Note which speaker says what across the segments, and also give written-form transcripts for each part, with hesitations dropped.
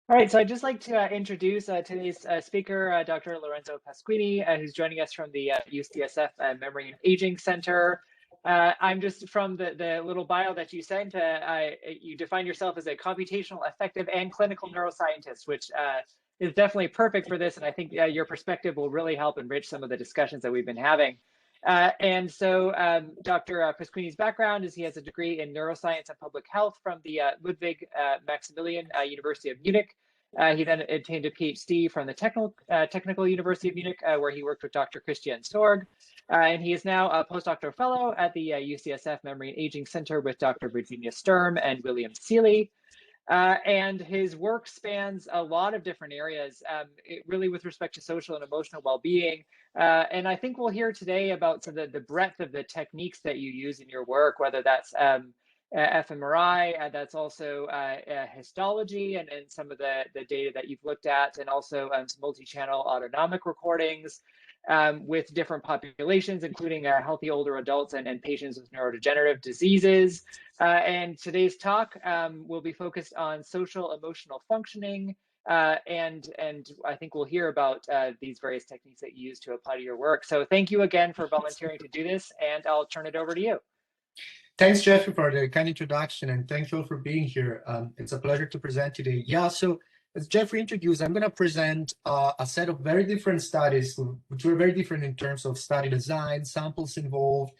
Speaker 1: All right, so I'd just like to introduce today's speaker, Dr. Lorenzo Pasquini, who's joining us from the UCSF Memory and Aging Center. I'm just from the little bio that you sent. You define yourself as a computational, affective, and clinical neuroscientist, which is definitely perfect for this. And I think your perspective will really help enrich some of the discussions that we've been having. Dr. Pasquini's background is he has a degree in neuroscience and public health from the Ludwig Maximilian University of Munich. He then obtained a PhD from the Technical University of Munich, where he worked with Dr. Christian Sorg. And he is now a postdoctoral fellow at the UCSF Memory and Aging Center with Dr. Virginia Sturm and William Seeley. And his work spans a lot of different areas, really with respect to social and emotional well-being. And I think we'll hear today about the breadth of the techniques that you use in your work, whether that's fMRI, that's also histology and some of the data that you've looked at, and also some multi-channel autonomic recordings with different populations, including healthy older adults and patients with neurodegenerative diseases. And today's talk will be focused on social emotional functioning, and I think we'll hear about these various techniques that you use to apply to your work. So thank you again for volunteering to do this, and I'll turn it over to you.
Speaker 2: Thanks, Jeffrey, for the kind introduction, and thank you all for being here. It's a pleasure to present today. Yeah, so as Jeffrey introduced, I'm going to present a set of very different studies, which were very different in terms of study design, samples involved,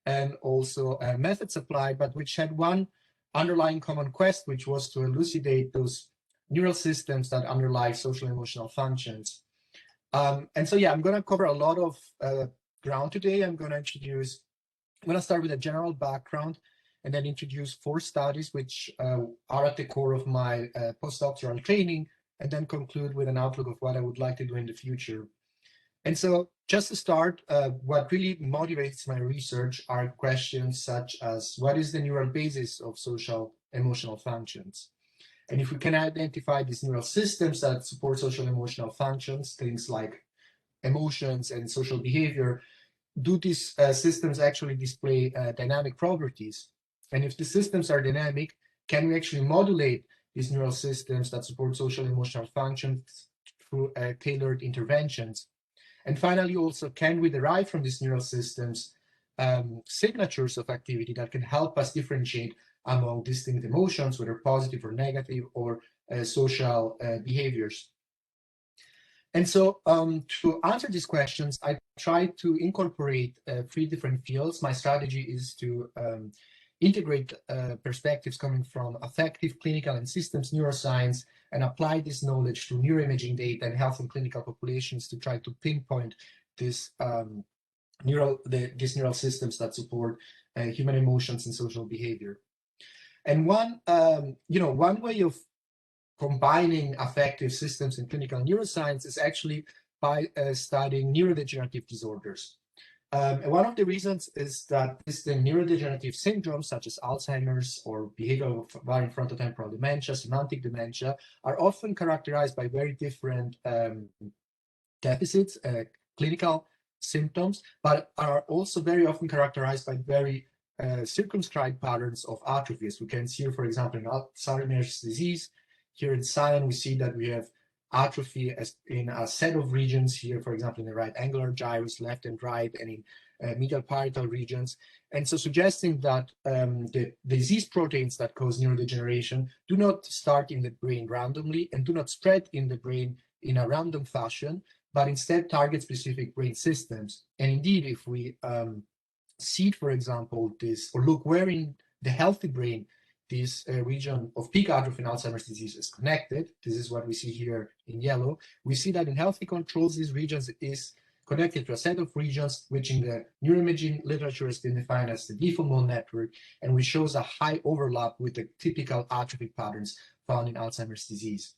Speaker 2: and also methods applied, but which had one underlying common quest, which was to elucidate those neural systems that underlie social emotional functions. And so, yeah, I'm going to cover a lot of ground today. I'm going to start with a general background and then introduce 4 studies which are at the core of my postdoctoral training, and then conclude with an outlook of what I would like to do in the future. And so just to start, what really motivates my research are questions such as, what is the neural basis of social emotional functions? And if we can identify these neural systems that support social emotional functions, things like emotions and social behavior, do these systems actually display dynamic properties? And if the systems are dynamic, can we actually modulate these neural systems that support social emotional functions through tailored interventions? And finally, also, can we derive from these neural systems signatures of activity that can help us differentiate among distinct emotions, whether positive or negative, or social behaviors? And so to answer these questions, I tried to incorporate 3 different fields. My strategy is to integrate perspectives coming from affective, clinical, and systems neuroscience, and apply this knowledge to neuroimaging data and health and clinical populations to try to pinpoint these neural systems that support human emotions and social behavior. And one way of combining affective systems in clinical neuroscience is actually by studying neurodegenerative disorders. And one of the reasons is that distinct neurodegenerative syndromes such as Alzheimer's or behavioral variant frontotemporal dementia, semantic dementia, are often characterized by very different deficits, clinical symptoms, but are also very often characterized by very circumscribed patterns of atrophy. As we can see, for example, in Alzheimer's disease, here in cyan, we see that we have atrophy as in a set of regions here, for example, in the right angular gyrus, left and right, and in medial parietal regions. And so suggesting that the disease proteins that cause neurodegeneration do not start in the brain randomly and do not spread in the brain in a random fashion, but instead target specific brain systems. And indeed, if we see, for example, this, or look where in the healthy brain this region of peak atrophy in Alzheimer's disease is connected, this is what we see here in yellow. We see that in healthy controls, these regions is connected to a set of regions which in the neuroimaging literature has been defined as the default mode network, and which shows a high overlap with the typical atrophy patterns found in Alzheimer's disease.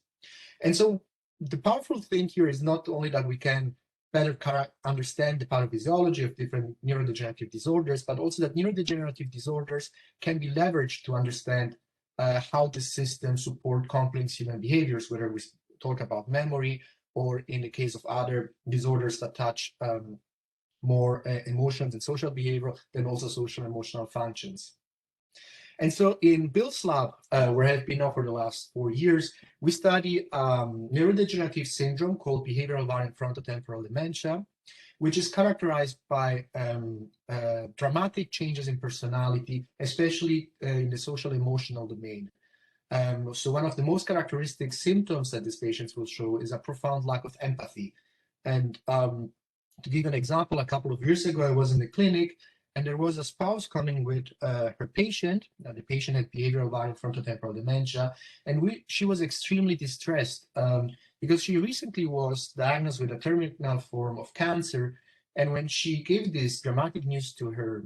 Speaker 2: And so the powerful thing here is not only that we can better understand the pathophysiology of different neurodegenerative disorders, but also that neurodegenerative disorders can be leveraged to understand how the systems support complex human behaviors, whether we talk about memory or in the case of other disorders that touch more emotions and social behavior, then also social emotional functions. And so in Bill's lab, where I've been now for the last 4 years, we study neurodegenerative syndrome called behavioral variant frontotemporal dementia, which is characterized by dramatic changes in personality, especially in the social emotional domain. So one of the most characteristic symptoms that these patients will show is a profound lack of empathy. And to give an example, a couple of years ago, I was in the clinic and there was a spouse coming with her patient. The patient had behavioral variant frontotemporal dementia, and she was extremely distressed because she recently was diagnosed with a terminal form of cancer. And when she gave this dramatic news to her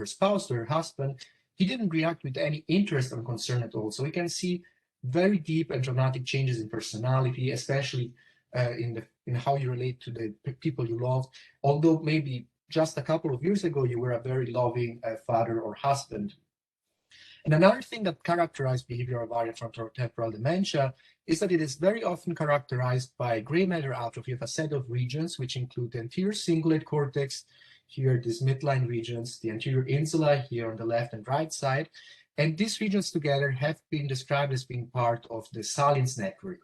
Speaker 2: spouse, to her husband, he didn't react with any interest or concern at all. So we can see very deep and dramatic changes in personality, especially in how you relate to the people you love. Although maybe just a couple of years ago, you were a very loving father or husband. And another thing that characterizes behavioral variant frontotemporal dementia is that it is very often characterized by gray matter atrophy of a set of regions, which include the anterior cingulate cortex, here these midline regions, the anterior insula here on the left and right side. And these regions together have been described as being part of the Salience network,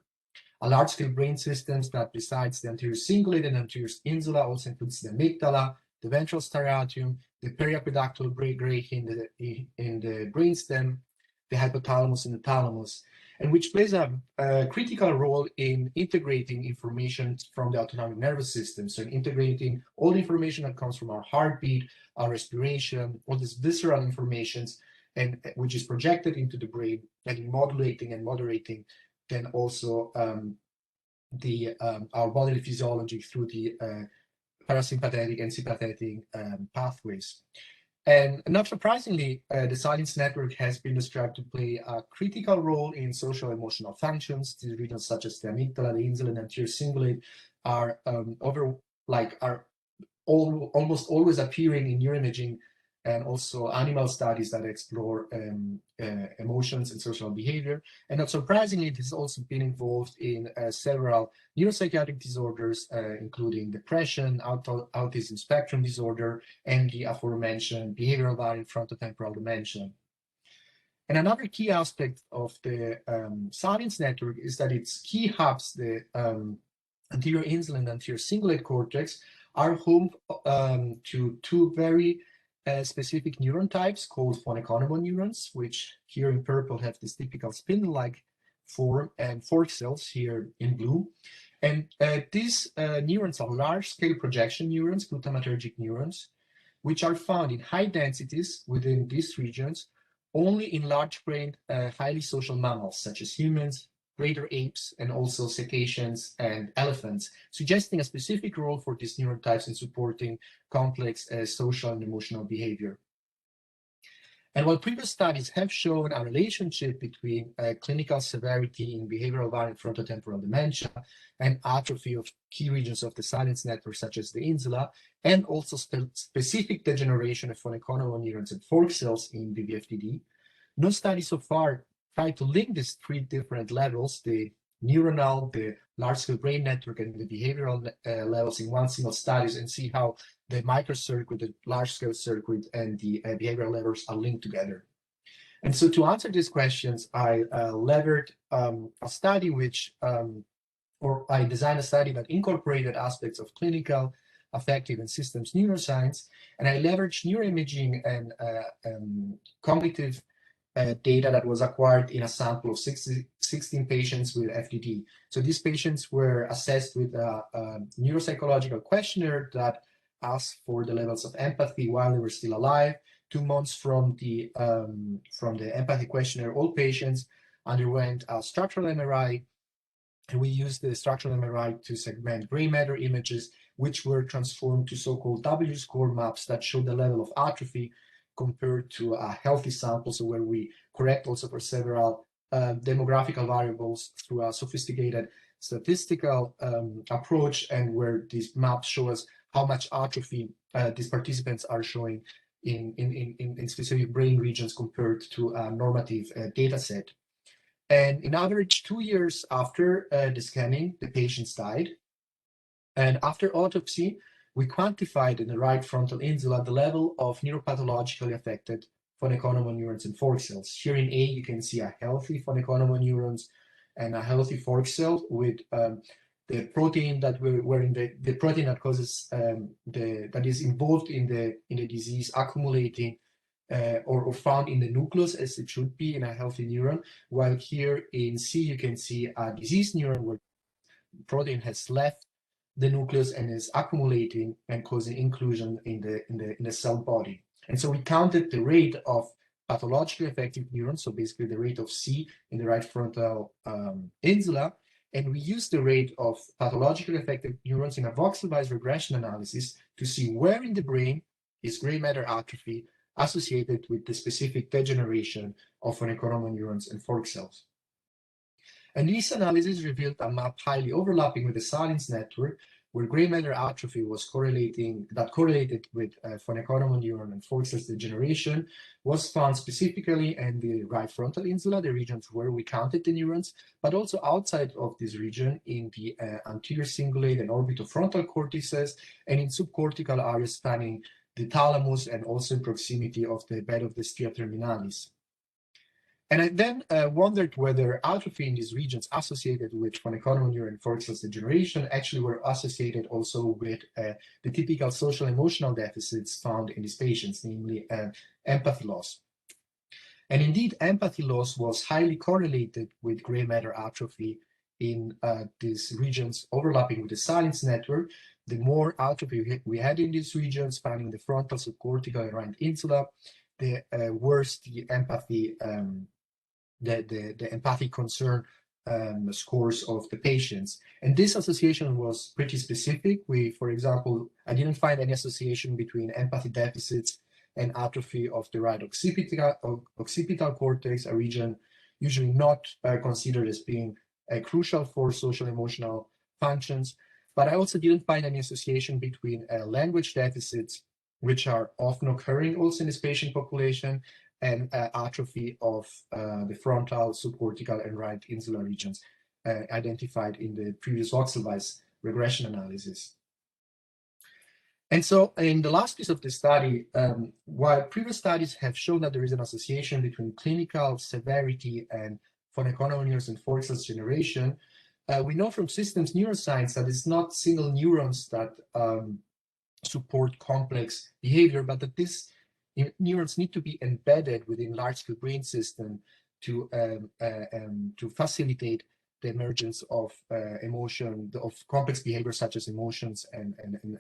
Speaker 2: a large-scale brain system that besides the anterior cingulate and anterior insula also includes the amygdala, the ventral striatum, the periaqueductal gray in the brainstem, the hypothalamus and the thalamus, and which plays a critical role in integrating information from the autonomic nervous system. So in integrating all the information that comes from our heartbeat, our respiration, all this visceral information, and which is projected into the brain, and in modulating and moderating then also our bodily physiology through the parasympathetic and sympathetic pathways. And not surprisingly, the Salience network has been described to play a critical role in social emotional functions. These regions such as the amygdala, the insula, and anterior cingulate are almost always appearing in neuroimaging and also animal studies that explore emotions and social behavior. And not surprisingly, it has also been involved in several neuropsychiatric disorders, including depression, autism spectrum disorder, and the aforementioned behavioral variant frontotemporal dementia. And another key aspect of the Salience network is that its key hubs, the anterior insula and anterior cingulate cortex, are home to two very specific neuron types called phoneconomon neurons, which here in purple have this typical spindle-like form, and fork cells here in blue. And these neurons are large-scale projection neurons, glutamatergic neurons, which are found in high densities within these regions only in large-brained, highly social mammals such as humans, greater apes, and also cetaceans and elephants, suggesting a specific role for these neuron types in supporting complex social and emotional behavior. And while previous studies have shown a relationship between clinical severity in behavioral variant frontotemporal dementia and atrophy of key regions of the Salience network, such as the insula, and also specific degeneration of phoneconomon neurons and fork cells in BVFDD, no study so far try to link these three different levels, the neuronal, the large-scale brain network, and the behavioral levels in one single studies, and see how the microcircuit, the large-scale circuit, and the behavioral levels are linked together. And so to answer these questions, I leveraged a study I designed a study that incorporated aspects of clinical, affective, and systems neuroscience, and I leveraged neuroimaging and cognitive data that was acquired in a sample of 16 patients with FTD. So these patients were assessed with a neuropsychological questionnaire that asked for the levels of empathy while they were still alive. 2 months from the empathy questionnaire, all patients underwent a structural MRI, and we used the structural MRI to segment gray matter images, which were transformed to so-called W-score maps that show the level of atrophy compared to a healthy sample, so where we correct also for several demographical variables through a sophisticated statistical approach, and where these maps show us how much atrophy these participants are showing in specific brain regions compared to a normative data set. And in average 2 years after the scanning, the patients died. And after autopsy, we quantified in the right frontal insula the level of neuropathologically affected phonoeconomal neurons and fork cells. Here in A, you can see a healthy phonoeconomal neurons and a healthy fork cell with the protein that were in the protein that causes that is involved in the disease accumulating or found in the nucleus as it should be in a healthy neuron. While here in C, you can see a diseased neuron where protein has left the nucleus and is accumulating and causing inclusion in the cell body. And so we counted the rate of pathologically effective neurons, so basically the rate of C in the right frontal insula, and we used the rate of pathologically effective neurons in a voxel-wise regression analysis to see where in the brain is gray matter atrophy associated with the specific degeneration of phonoeconomal neurons and fork cells. And this analysis revealed a map highly overlapping with the Salience network, where gray matter atrophy was correlated with phonoeconomal neuron and fork cells degeneration, was found specifically in the right frontal insula, the regions where we counted the neurons, but also outside of this region in the anterior cingulate and orbitofrontal cortices, and in subcortical areas spanning the thalamus and also in proximity of the bed of the stria terminalis. And I then wondered whether atrophy in these regions associated with phonoeconomal neuron and fork cells degeneration actually were associated also with the typical social emotional deficits found in these patients, namely empathy loss. And indeed, empathy loss was highly correlated with gray matter atrophy in these regions overlapping with the Salience network. The more atrophy we had in these regions spanning the frontal, subcortical, and right insula, the worse the empathy the empathic concern scores of the patients. And this association was pretty specific. For example, I didn't find any association between empathy deficits and atrophy of the right occipital cortex, a region usually not considered as being crucial for social emotional functions. But I also didn't find any association between language deficits, which are often occurring also in this patient population, and atrophy of the frontal, subcortical, and right insular regions identified in the previous voxel-wise regression analysis. And so in the last piece of the study, while previous studies have shown that there is an association between clinical severity and phonoeconomal neurons and fork cells generation, we know from systems neuroscience that it's not single neurons that support complex behavior, but that these neurons need to be embedded within large-scale brain system to facilitate the emergence of emotion, of complex behavior such as emotions and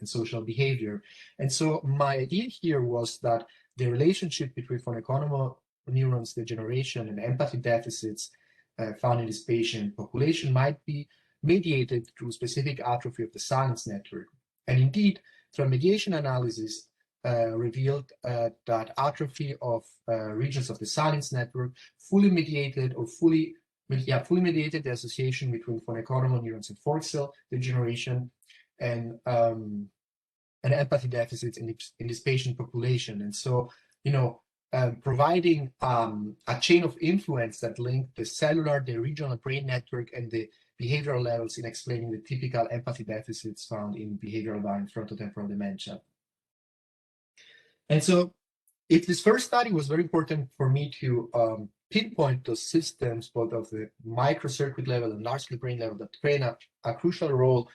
Speaker 2: social behavior. And so my idea here was that the relationship between phonoeconomal neurons degeneration and empathy deficits found in this patient population might be mediated through specific atrophy of the Salience network. And indeed, mediation analysis revealed that atrophy of regions of the Salience network fully mediated the association between phonoeconomal neurons and fork cell degeneration and empathy deficits in this patient population. And so, providing a chain of influence that linked the cellular, the regional brain network, and the behavioral levels in explaining the typical empathy deficits found in behavioral variant frontotemporal dementia. And so if this first study was very important for me to pinpoint those systems, both of the microcircuit level and large-scale brain level, that play a crucial role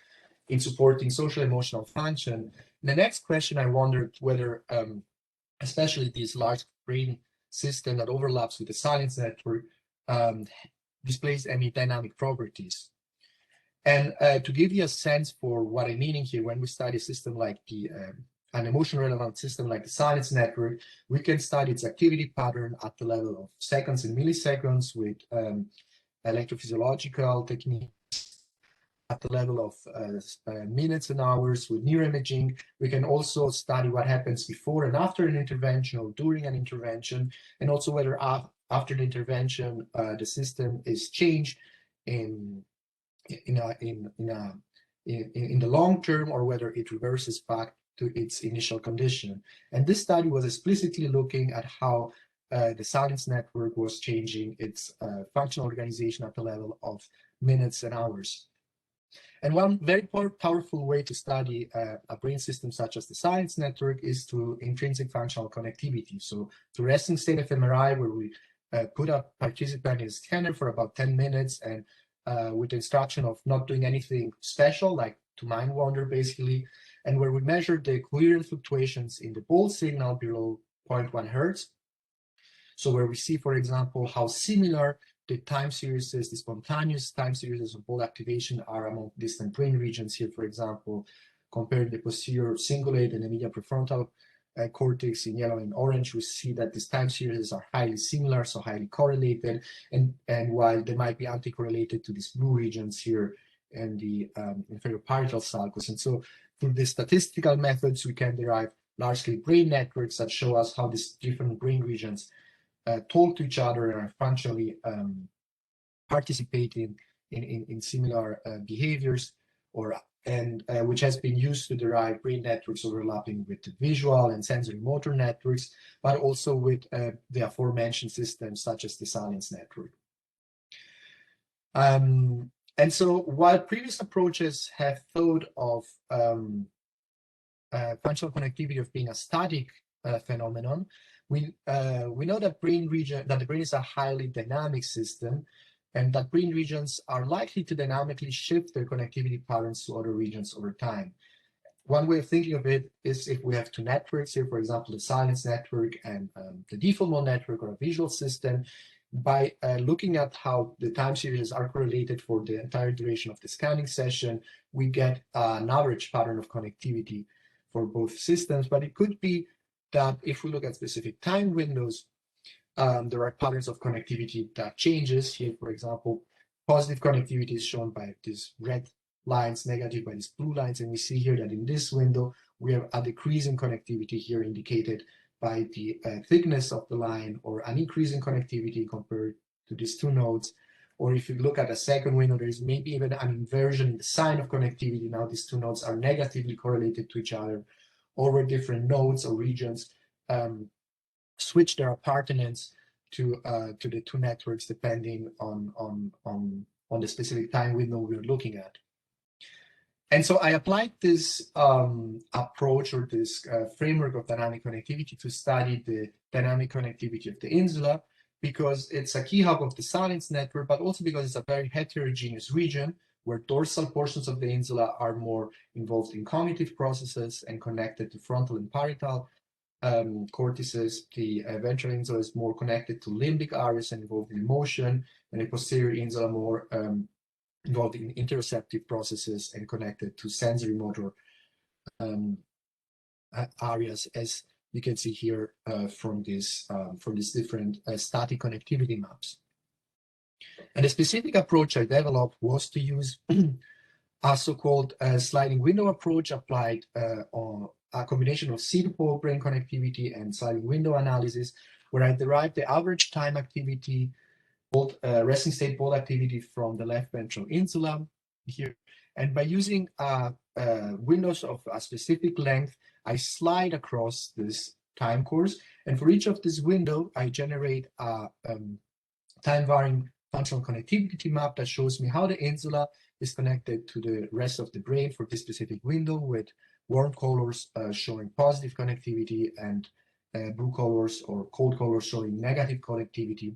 Speaker 2: in supporting social emotional function, the next question I wondered whether, especially this large brain system that overlaps with the Salience network, displays any dynamic properties. And to give you a sense for what I'm meaning here, when we study a system like an emotion relevant system like the Salience network, we can study its activity pattern at the level of seconds and milliseconds with electrophysiological techniques, at the level of minutes and hours with neuroimaging. We can also study what happens before and after an intervention or during an intervention, and also whether after the intervention the system is changed in the long term, or whether it reverses back to its initial condition. And this study was explicitly looking at how the Salience network was changing its functional organization at the level of minutes and hours. And one very powerful way to study a brain system such as the Salience network is through intrinsic functional connectivity. So through resting state fMRI, where we put a participant in a scanner for about 10 minutes and with the instruction of not doing anything special, like to mind wander basically, and where we measure the coherent fluctuations in the Bolt signal below 0.1 hertz. So where we see, for example, how similar the time series, the spontaneous time series of Bolt activation are among distant brain regions here, for example, compared the posterior cingulate and the medial prefrontal cortex in yellow and orange, we see that these time series are highly similar, so highly correlated, and while they might be anti-correlated to these blue regions here and the inferior parietal sulcus. And so through the statistical methods, we can derive large-scale brain networks that show us how these different brain regions talk to each other and are functionally participating in similar behaviors, which has been used to derive brain networks overlapping with the visual and sensory motor networks, but also with the aforementioned systems such as the Salience network. And so while previous approaches have thought of functional connectivity of being a static phenomenon, we know that the brain is a highly dynamic system, and that brain regions are likely to dynamically shift their connectivity patterns to other regions over time. One way of thinking of it is if we have two networks here, for example, the Salience network and the default mode network or a visual system, by looking at how the time series are correlated for the entire duration of the scanning session, we get an average pattern of connectivity for both systems. But it could be that if we look at specific time windows, there are patterns of connectivity that changes. Here, for example, positive connectivity is shown by these red lines, negative by these blue lines, and we see here that in this window, we have a decrease in connectivity here indicated by the thickness of the line, or an increase in connectivity compared to these two nodes. Or if you look at a second window, there is maybe even an inversion in the sign of connectivity. Now these two nodes are negatively correlated to each other, or where different nodes or regions switch their appartenance to the two networks depending on the specific time window we're looking at. And so I applied this approach, or this framework of dynamic connectivity, to study the dynamic connectivity of the insula, because it's a key hub of the Salience network, but also because it's a very heterogeneous region where dorsal portions of the insula are more involved in cognitive processes and connected to frontal and parietal cortices. The ventral insula is more connected to limbic areas and involved in emotion, and the posterior insula more involved in interoceptive processes and connected to sensory motor areas, as you can see here from these different static connectivity maps. And the specific approach I developed was to use a so-called sliding window approach applied on a combination of seed-pole brain connectivity and sliding window analysis, where I derived the average time activity, both resting state Bolt activity from the left ventral insula here. And by using windows of a specific length, I slide across this time course. And for each of this window, I generate a time-varying functional connectivity map that shows me how the insula is connected to the rest of the brain for this specific window, with warm colors showing positive connectivity and blue colors or cold colors showing negative connectivity.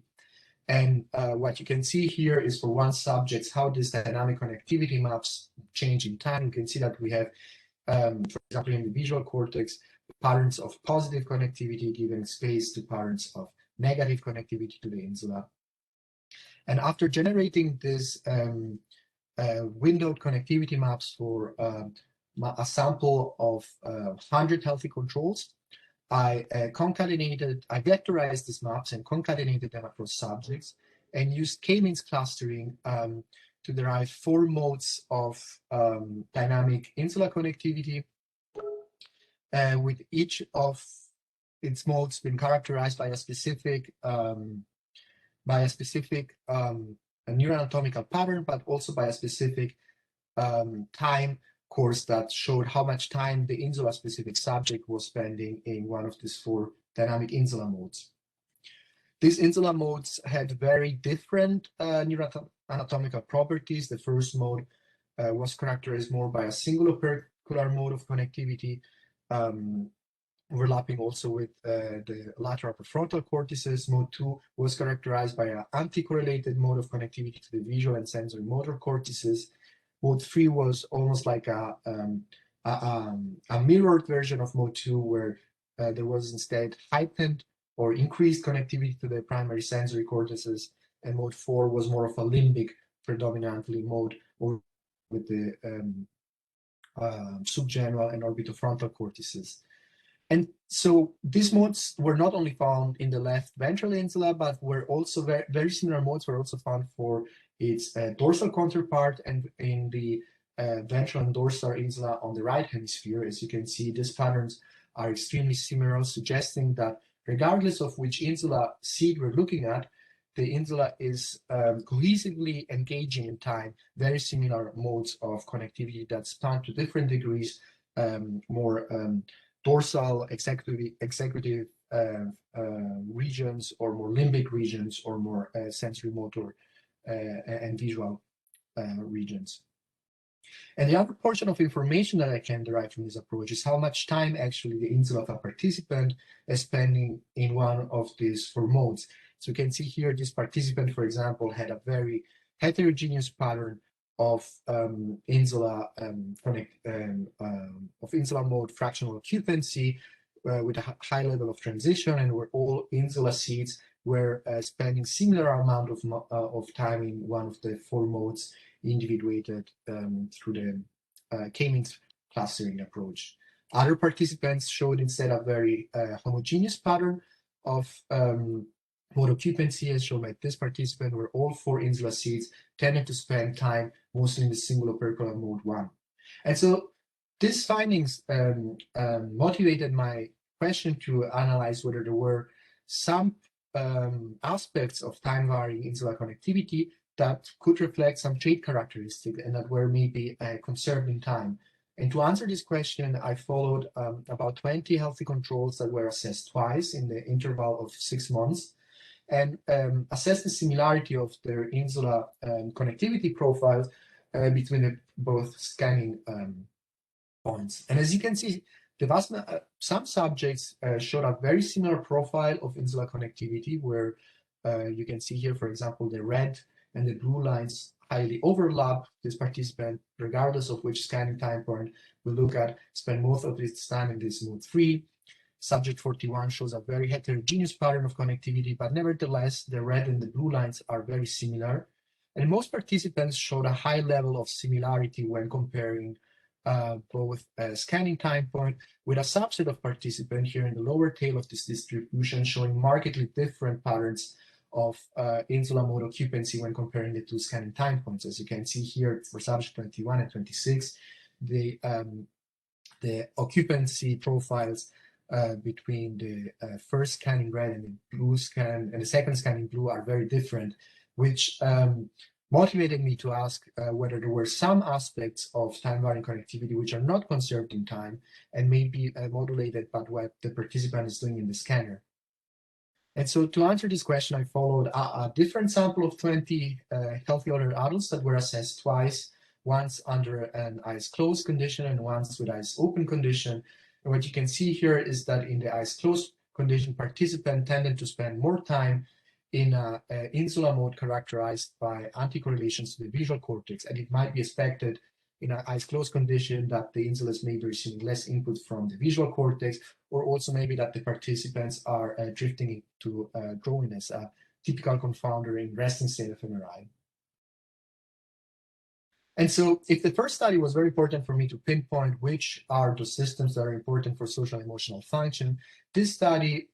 Speaker 2: And what you can see here is for one subject how these dynamic connectivity maps change in time. You can see that we have, for example, in the visual cortex, patterns of positive connectivity giving space to patterns of negative connectivity to the insula. And after generating this windowed connectivity maps for a sample of 100 healthy controls, I vectorized these maps and concatenated them across subjects, and used k-means clustering to derive 4 modes of dynamic insula connectivity, with each of its modes being characterized by a specific neuroanatomical pattern, but also by a specific time course that showed how much time the insula-specific subject was spending in one of these 4 dynamic insula modes. These insula modes had very different neuroanatomical properties. The first mode was characterized more by a single opercular mode of connectivity, overlapping also with the lateral prefrontal cortices. Mode 2 was characterized by an anti-correlated mode of connectivity to the visual and sensory motor cortices. Mode 3 was almost like a mirrored version of mode 2, where there was instead heightened or increased connectivity to the primary sensory cortices, and mode 4 was more of a limbic predominantly mode with the subgenual and orbitofrontal cortices. And so these modes were not only found in the left ventral insula, but were also very similar modes were also found for its dorsal counterpart and in the ventral and dorsal insula on the right hemisphere. As you can see, these patterns are extremely similar, suggesting that regardless of which insula seed we're looking at, the insula is cohesively engaging in time very similar modes of connectivity that span to different degrees, more dorsal executive regions, or more limbic regions, or more sensory motor and visual regions. And the other portion of information that I can derive from this approach is how much time actually the insula of a participant is spending in one of these four modes. So you can see here, this participant, for example, had a very heterogeneous pattern of insula mode fractional occupancy with a high level of transition, and where all insula seeds were spending similar amount of time in one of the four modes, individuated through the k-means clustering approach. Other participants showed instead a very homogeneous pattern of mode occupancy, as shown by this participant, where all four insula seeds tended to spend time mostly in the single opercular mode 1. And so these findings motivated my question to analyze whether there were some aspects of time-varying insula connectivity that could reflect some trait characteristics and that were maybe conserved in time. And to answer this question, I followed about 20 healthy controls that were assessed twice in the interval of 6 months, and assessed the similarity of their insula connectivity profiles between both scanning points. And as you can see, some subjects showed a very similar profile of insula connectivity, where you can see here, for example, the red and the blue lines highly overlap. This participant, regardless of which scanning time point we look at, spend most of its time in this mode 3. Subject 41 shows a very heterogeneous pattern of connectivity, but nevertheless, the red and the blue lines are very similar. And most participants showed a high level of similarity when comparing both scanning time point, with a subset of participants here in the lower tail of this distribution showing markedly different patterns of insula mode occupancy when comparing the two scanning time points. As you can see here, for subject 21 and 26, the occupancy profiles between the first scan in red and the blue scan and the second scan in blue are very different, which motivated me to ask whether there were some aspects of time-varying connectivity which are not conserved in time and may be modulated by what the participant is doing in the scanner. And so to answer this question, I followed a different sample of 20 healthy older adults that were assessed twice, once under an eyes closed condition and once with eyes open condition. And what you can see here is that in the eyes closed condition, participant tended to spend more time in insula mode characterized by anti-correlations to the visual cortex, and it might be expected in an eyes closed condition that the insulas may be receiving less input from the visual cortex, or also maybe that the participants are drifting into drowsiness, a typical confounder in resting state of MRI. And so if the first study was very important for me to pinpoint which are the systems that are important for social emotional function, this study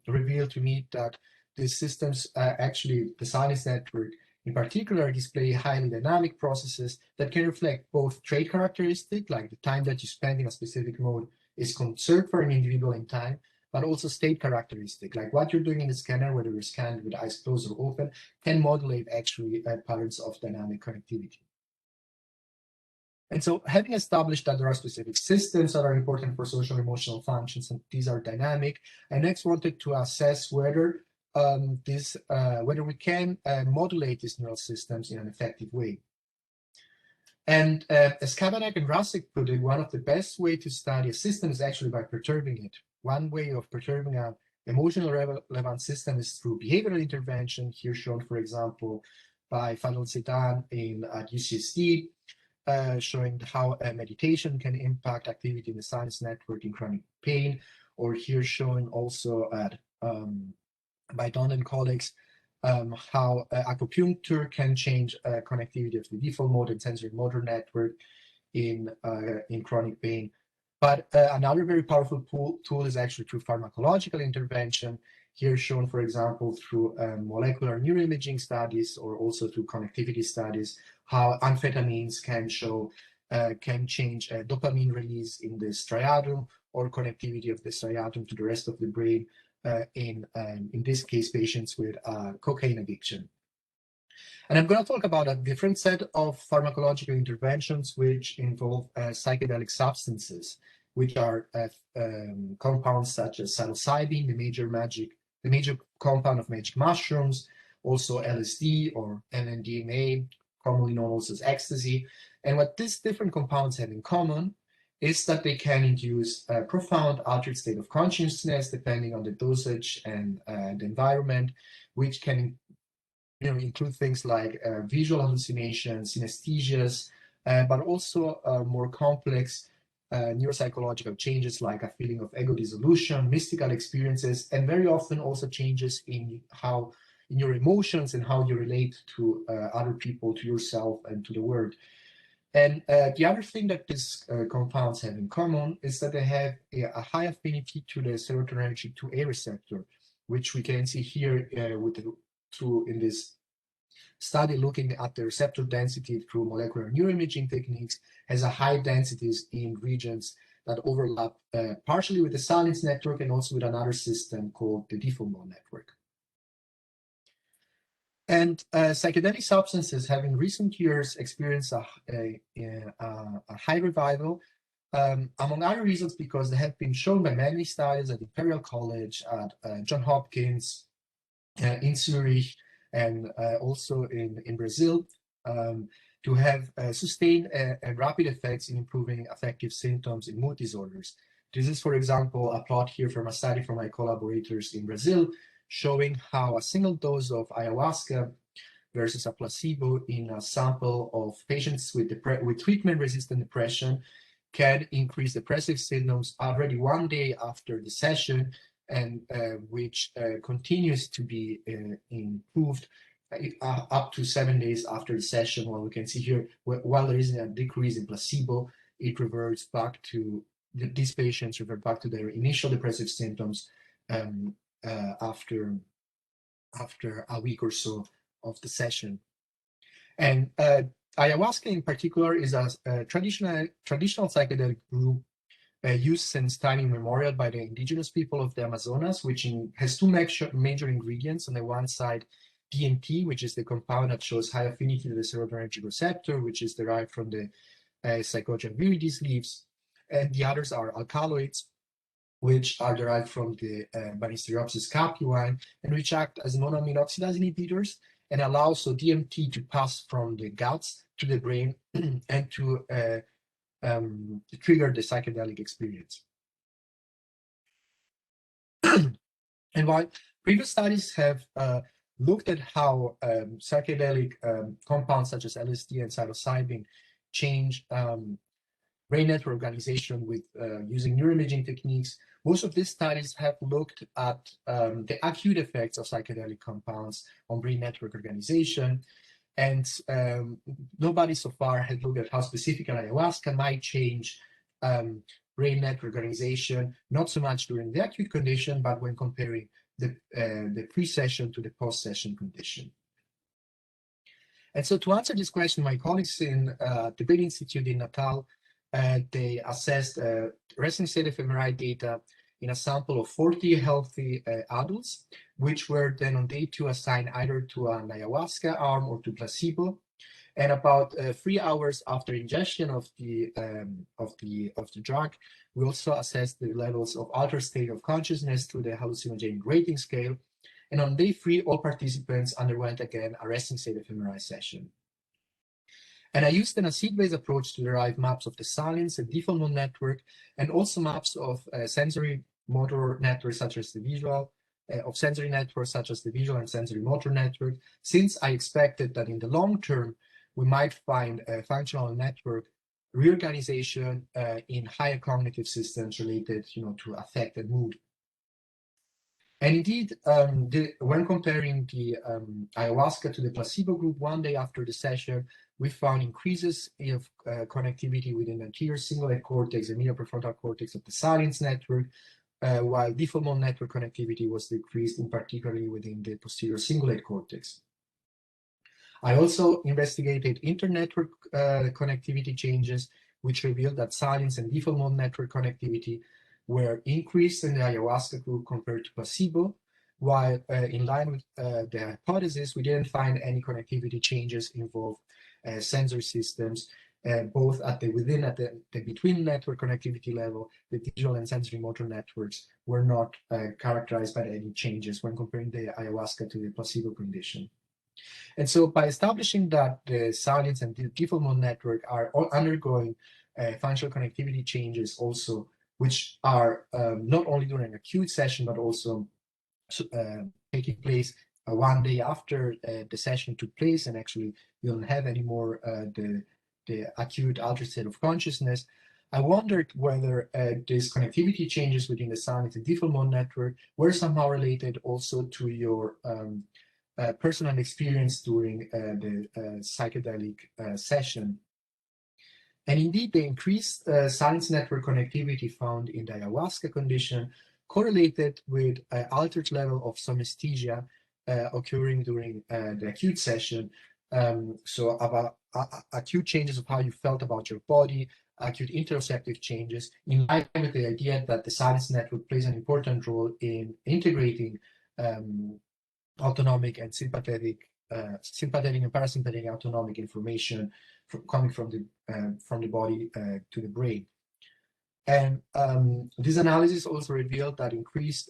Speaker 2: revealed to me that these systems, actually the Salience network in particular, display highly dynamic processes that can reflect both trait characteristics, like the time that you spend in a specific mode is conserved for an individual in time, but also state characteristic, like what you're doing in the scanner, whether you're scanned with eyes closed or open, can modulate actually patterns of dynamic connectivity. And so having established that there are specific systems that are important for social emotional functions, and these are dynamic, I next wanted to assess whether whether we can modulate these neural systems in an effective way. And as Kavanagh and Russick put it, one of the best way to study a system is actually by perturbing it. One way of perturbing an emotional relevant system is through behavioral intervention, here shown, for example, by Fadl Sedan at UCSD, showing how meditation can impact activity in the Salience network in chronic pain, or here showing also by Don and colleagues how acupuncture can change connectivity of the default mode and sensory motor network in chronic pain. But another very powerful tool is actually through pharmacological intervention, here shown, for example, through molecular neuroimaging studies or also through connectivity studies, how amphetamines can change dopamine release in the striatum or connectivity of the striatum to the rest of the brain in this case, patients with cocaine addiction. And I'm going to talk about a different set of pharmacological interventions which involve psychedelic substances, which are compounds such as psilocybin, the major compound of magic mushrooms, also LSD or MDMA, commonly known also as ecstasy. And what these different compounds have in common is that they can induce a profound altered state of consciousness depending on the dosage and the environment, which can include things like visual hallucinations, synesthesias, but also more complex neuropsychological changes like a feeling of ego dissolution, mystical experiences, and very often also changes in your emotions and how you relate to other people, to yourself, and to the world. And the other thing that these compounds have in common is that they have a high affinity to the serotonergic 2A receptor, which we can see here in this study looking at the receptor density through molecular neuroimaging techniques, has a high densities in regions that overlap partially with the Salience network and also with another system called the default mode network. And psychedelic substances have in recent years experienced a high revival, among other reasons because they have been shown by many studies at Imperial College, at Johns Hopkins, in Zurich, and also in Brazil, to have sustained and rapid effects in improving affective symptoms in mood disorders. This is, for example, a plot here from a study from my collaborators in Brazil, showing how a single dose of ayahuasca versus a placebo in a sample of patients with treatment-resistant depression can increase depressive symptoms already 1 day after the session, and which continues to be improved up to 7 days after the session. Well, we can see here, while there is a decrease in placebo, it reverts back to, these patients revert back to their initial depressive symptoms after a week or so of the session. And ayahuasca in particular is a traditional psychedelic brew used since time immemorial by the indigenous people of the Amazonas, which has two major ingredients. On the one side, DMT, which is the compound that shows high affinity to the serotonergic receptor, which is derived from the Psychogea viridis leaves, and the others are alkaloids, which are derived from the Banisteriopsis capuine, and which act as monoamine oxidase inhibitors and allow so DMT to pass from the guts to the brain and to trigger the psychedelic experience. And while previous studies have looked at how psychedelic compounds such as LSD and psilocybin change brain network organization with using neuroimaging techniques, most of these studies have looked at the acute effects of psychedelic compounds on brain network organization. And nobody so far had looked at how specific ayahuasca might change brain network organization, not so much during the acute condition, but when comparing the pre-session to the post-session condition. And so to answer this question, my colleagues in the Brain Institute in Natal, they assessed resting state fMRI data in a sample of 40 healthy adults, which were then on day 2 assigned either to an ayahuasca arm or to placebo. And about 3 hours after ingestion of the drug, we also assessed the levels of altered state of consciousness through the hallucinogenic rating scale. And on day 3, all participants underwent again a resting state fMRI session. And I used then a seed-based approach to derive maps of the Salience and default mode network, and also maps of sensory motor networks such as the visual, of sensory networks such as the visual and sensory motor network, since I expected that in the long term, we might find a functional network reorganization in higher cognitive systems related, to affected mood. And indeed, when comparing the ayahuasca to the placebo group 1 day after the session, we found increases of connectivity within the anterior cingulate cortex and medial prefrontal cortex of the Salience network, while default mode network connectivity was decreased, in particularly within the posterior cingulate cortex. I also investigated inter-network connectivity changes, which revealed that Salience and default mode network connectivity were increased in the ayahuasca group compared to placebo, while in line with the hypothesis, we didn't find any connectivity changes involved sensory systems, both at the between network connectivity level. The visual and sensory motor networks were not characterized by any changes when comparing the ayahuasca to the placebo condition. And so by establishing that the Salience and the default mode network are all undergoing functional connectivity changes also, which are not only during an acute session, but also taking place 1 day after the session took place, and actually you don't have anymore the acute altered state of consciousness. I wondered whether these connectivity changes within the Salience and default mode network were somehow related also to your personal experience during the psychedelic session. And indeed, the increased Salience network connectivity found in the ayahuasca condition correlated with altered level of synesthesia occurring during the acute session. So about acute changes of how you felt about your body, acute interoceptive changes, in line with the idea that the Salience network plays an important role in integrating autonomic and sympathetic and parasympathetic autonomic information coming from the body to the brain. And this analysis also revealed that increased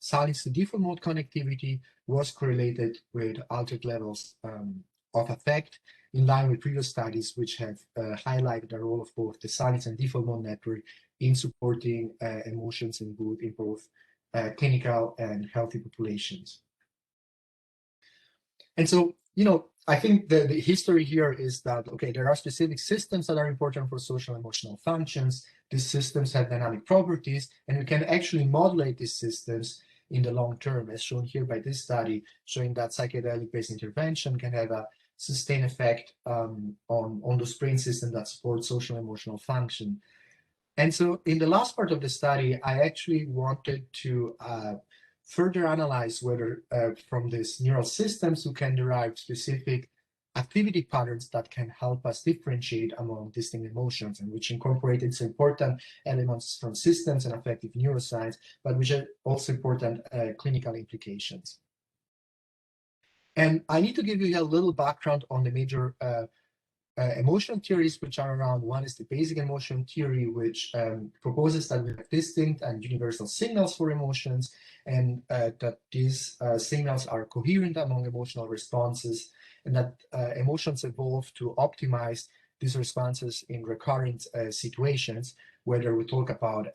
Speaker 2: Salience to default mode connectivity was correlated with altered levels of affect, in line with previous studies which have highlighted the role of both the Salience and default mode network in supporting emotions and mood in both clinical and healthy populations. And so, I think the history here is that, okay, there are specific systems that are important for social and emotional functions. These systems have dynamic properties, and we can actually modulate these systems in the long term, as shown here by this study, showing that psychedelic-based intervention can have a sustained effect on those brain systems that support social and emotional function. And so in the last part of the study, I actually wanted to further analyze whether from these neural systems we can derive specific activity patterns that can help us differentiate among distinct emotions, and which incorporated some important elements from systems and affective neuroscience, but which are also important clinical implications. And I need to give you a little background on the major emotional theories which are around. One is the basic emotion theory, which proposes that we have distinct and universal signals for emotions, and that these signals are coherent among emotional responses, and that emotions evolve to optimize these responses in recurrent situations, whether we talk about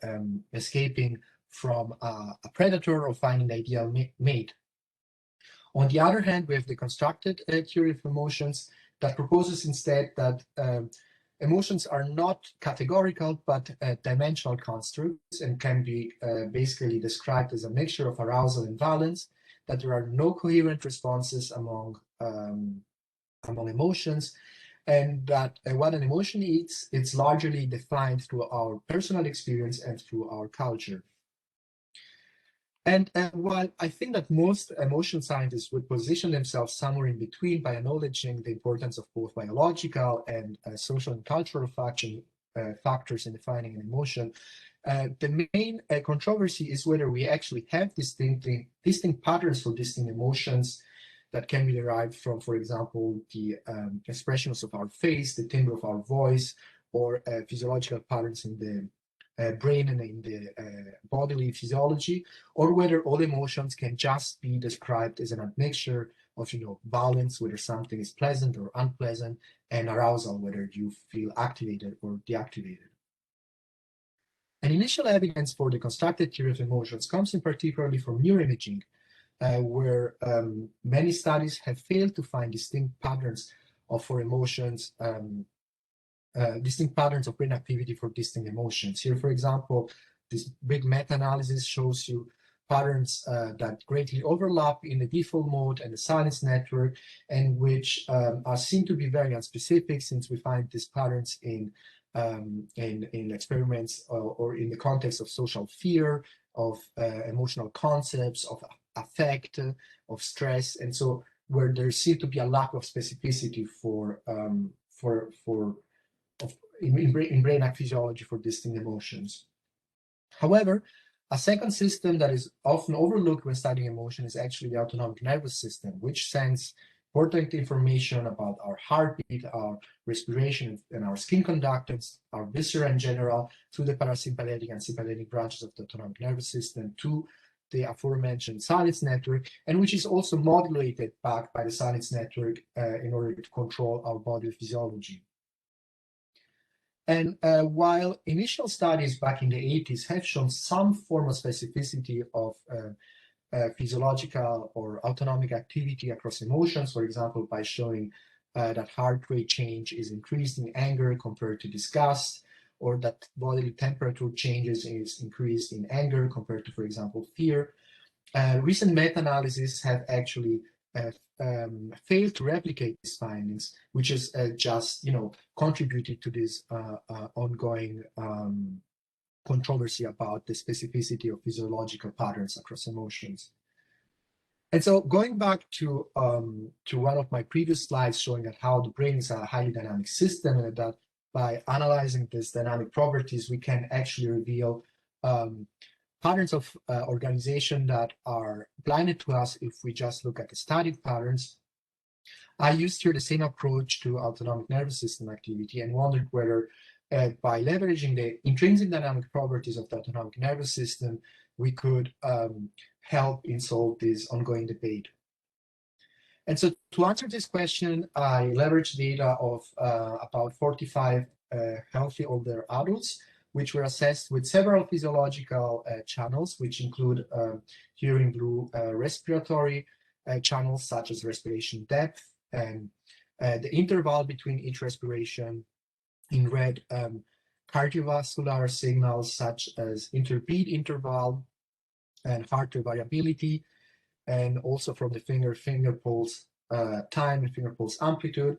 Speaker 2: escaping from a predator or finding the ideal mate. On the other hand, we have the constructed theory of emotions that proposes instead that emotions are not categorical, but dimensional constructs, and can be basically described as a mixture of arousal and valence, that there are no coherent responses among emotions, and that what an emotion is, it's largely defined through our personal experience and through our culture. And while I think that most emotion scientists would position themselves somewhere in between by acknowledging the importance of both biological and social and cultural factors in defining an emotion, the main controversy is whether we actually have distinct patterns for distinct emotions that can be derived from, for example, the expressions of our face, the timbre of our voice, or physiological patterns in the brain and in the bodily physiology, or whether all emotions can just be described as an admixture of, valence, whether something is pleasant or unpleasant, and arousal, whether you feel activated or deactivated. And initial evidence for the constructed theory of emotions comes in particularly from neuroimaging, where many studies have failed to find distinct patterns for emotions, distinct patterns of brain activity for distinct emotions. Here, for example, this big meta-analysis shows you patterns that greatly overlap in the default mode and the Salience network, and which are seen to be very unspecific, since we find these patterns in experiments or in the context of social fear, of emotional concepts, of affect, of stress, and so where there seems to be a lack of specificity in brain physiology for distinct emotions. However, a second system that is often overlooked when studying emotion is actually the autonomic nervous system, which sends important information about our heartbeat, our respiration, and our skin conductance, our viscera in general, through the parasympathetic and sympathetic branches of the autonomic nervous system to the aforementioned Salience network, and which is also modulated back by the Salience network in order to control our body physiology. And while initial studies back in the 80s have shown some form of specificity of physiological or autonomic activity across emotions, for example, by showing that heart rate change is increased in anger compared to disgust, or that bodily temperature changes is increased in anger compared to, for example, fear. Recent meta-analyses have actually failed to replicate these findings, which has just contributed to this ongoing controversy about the specificity of physiological patterns across emotions. And so going back to one of my previous slides showing that how the brain is a highly dynamic system, and that by analyzing these dynamic properties, we can actually reveal patterns of organization that are blinded to us if we just look at the static patterns. I used here the same approach to autonomic nervous system activity and wondered whether by leveraging the intrinsic dynamic properties of the autonomic nervous system, we could help in solve this ongoing debate. And so to answer this question, I leveraged data of about 45 healthy older adults, which were assessed with several physiological channels, which include here in blue respiratory channels such as respiration depth and the interval between each respiration, in red cardiovascular signals such as interbeat interval and heart rate variability, and also from the finger pulse time and finger pulse amplitude.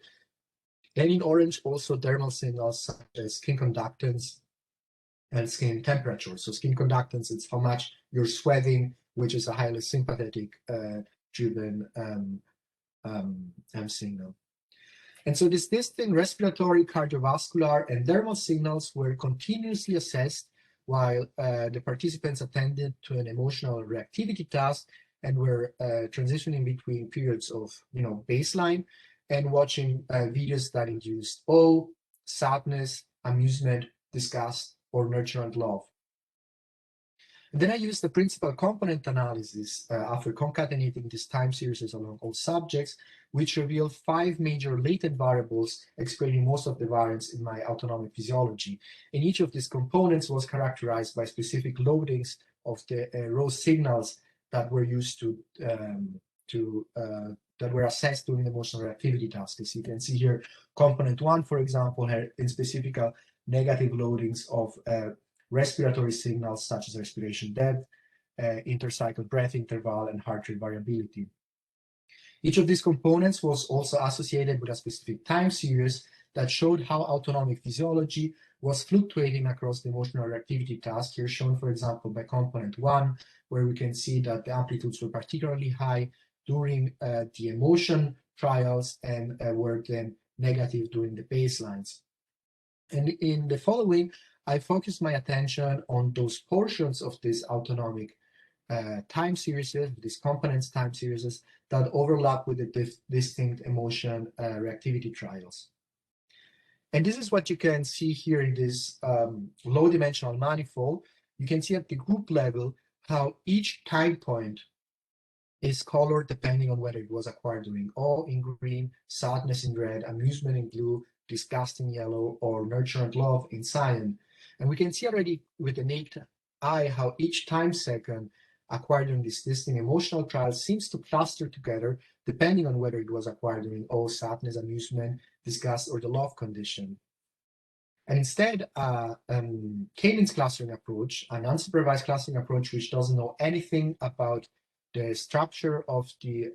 Speaker 2: And in orange also dermal signals such as skin conductance and skin temperature. So skin conductance is how much you're sweating, which is a highly sympathetic driven signal. And so these distinct respiratory, cardiovascular, and dermal signals were continuously assessed while the participants attended to an emotional reactivity task and were transitioning between periods of baseline and watching videos that induced awe, sadness, amusement, disgust, or nurturant love. And then I used the principal component analysis after concatenating these time series along all subjects, which revealed 5 major latent variables explaining most of the variance in my autonomic physiology. And each of these components was characterized by specific loadings of the raw signals that were used that were assessed during the emotional reactivity task. As you can see here, component 1, for example, had in specific negative loadings of respiratory signals such as respiration depth, intercycle breath interval, and heart rate variability. Each of these components was also associated with a specific time series that showed how autonomic physiology was fluctuating across the emotional reactivity task, here shown, for example, by component 1, where we can see that the amplitudes were particularly high during the emotion trials and were then negative during the baselines. And in the following, I focused my attention on those portions of this autonomic time series, these components time series that overlap with the distinct emotion reactivity trials. And this is what you can see here in this low dimensional manifold. You can see at the group level how each time point is colored depending on whether it was acquired during awe in green, sadness in red, amusement in blue, disgust in yellow, or nurture and love in cyan. And we can see already with the naked eye how each time second acquired during this distinct emotional trial seems to cluster together depending on whether it was acquired during awe, sadness, amusement, disgust, or the love condition. And instead, Kalin's clustering approach, an unsupervised clustering approach which doesn't know anything about the structure of the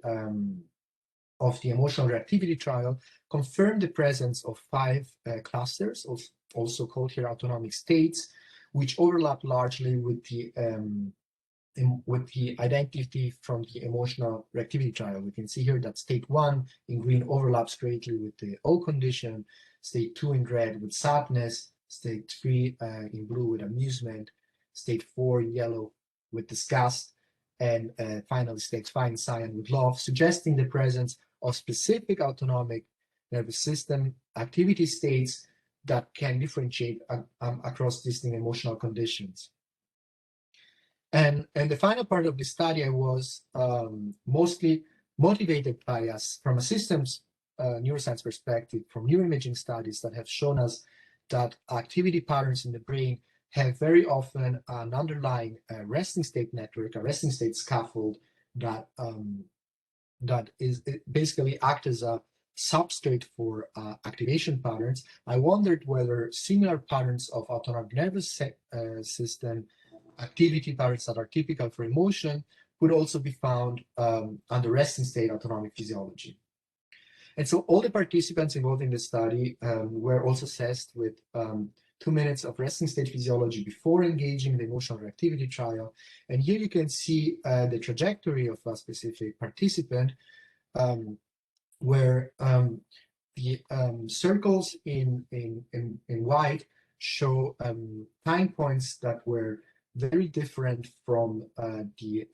Speaker 2: emotional reactivity trial, confirmed the presence of 5 clusters, also called here autonomic states, which overlap largely with the identity from the emotional reactivity trial. We can see here that state 1 in green overlaps greatly with the O condition, state 2 in red with sadness, state 3 in blue with amusement, state 4 in yellow with disgust, and finally state 5 in cyan with love, suggesting the presence of specific autonomic nervous system activity states that can differentiate across distinct emotional conditions. And the final part of the study, I was mostly motivated by us from a systems neuroscience perspective, from neuroimaging studies that have shown us that activity patterns in the brain have very often an underlying resting state network, a resting state scaffold that basically act as a substrate for activation patterns. I wondered whether similar patterns of autonomic nervous system activity patterns that are typical for emotion could also be found under resting state autonomic physiology. And so all the participants involved in the study were also assessed with 2 minutes of resting state physiology before engaging the emotional reactivity trial. And here you can see the trajectory of a specific participant where the circles in white show time points that were very different from the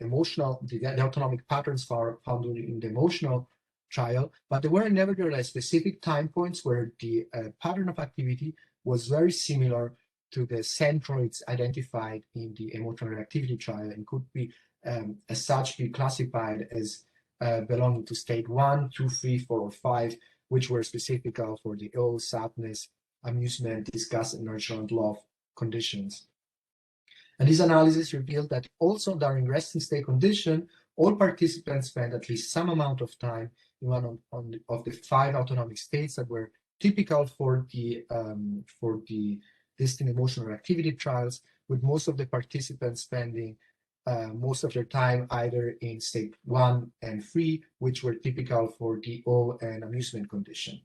Speaker 2: autonomic patterns found in the emotional trial, but there were nevertheless specific time points where the pattern of activity was very similar to the centroids identified in the emotional reactivity trial and could be, as such, be classified as belonging to state 1, 2, 3, 4, or 5, which were specific for the awe, sadness, amusement, disgust, and nurture and love conditions. And this analysis revealed that also during resting state condition, all participants spent at least some amount of time in one of the 5 autonomic states that were typical for the distinct emotional activity trials, with most of the participants spending most of their time either in state 1 and 3, which were typical for the awe and amusement condition.